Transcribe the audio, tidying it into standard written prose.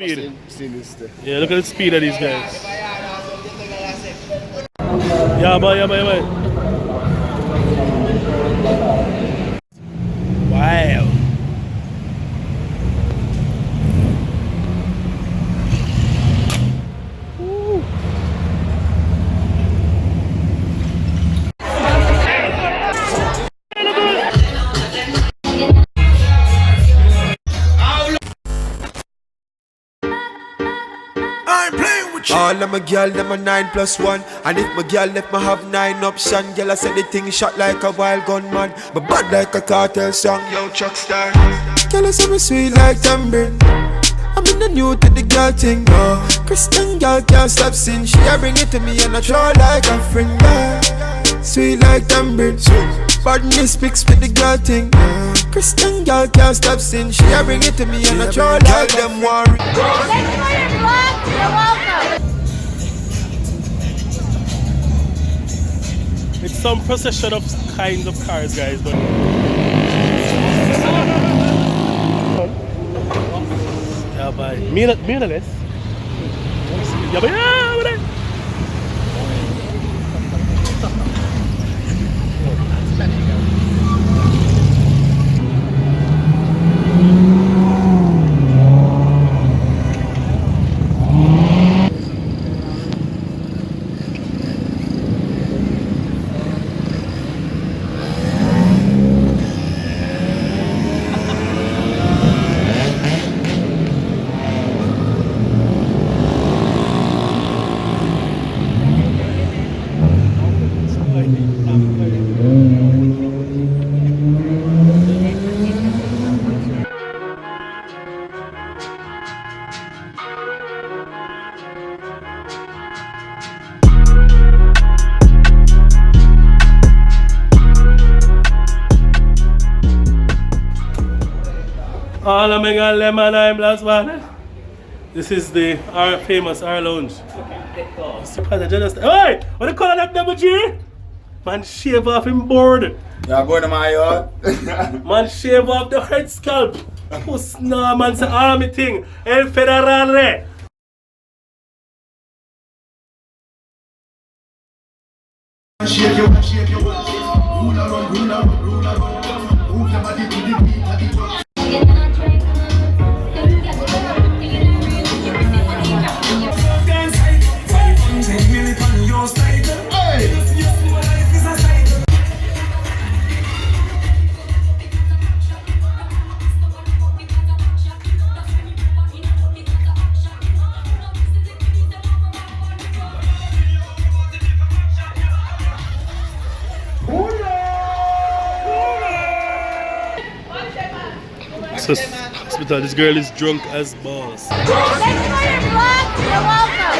Speed. Sinister. Yeah, look at the speed of these guys. Yeah, boy, yeah, boy, yeah, boy. Wow. Woo. All of my girl, them a 9+1. And if my girl left me have 9 option, girl I said the thing shot like a wild gunman, but bad like a cartel song. Yo, Chuck Star. Girl I say me sweet like tambourine. I'm in the new to the girl thing. Christian girl can't stop sin. She a bring it to me and I throw like a friend. Sweet like tambourine. Badness mixed with the girl thing. Christian girl can't stop sin. She a bring it to me and I throw like them worry. Thanks for your vlog. You're welcome. It's some procession of kinds of cars, guys, but yeah, bye. Me and less. Yeah, but yeah, but all of me got lemon I'm last one. This is the our famous R Lounge. Hey! What the color that double G? Man shave off him board. Yeah, go to my yard. Man shave off the head scalp. Puss no man say army thing. El Federale. Shake your rule around, move your body to the beat of the drum. Dance like 500 million on your cycle. Hey, your life is a cycle. So, hospital, this girl is drunk as balls. Thanks for your vlog. You're welcome.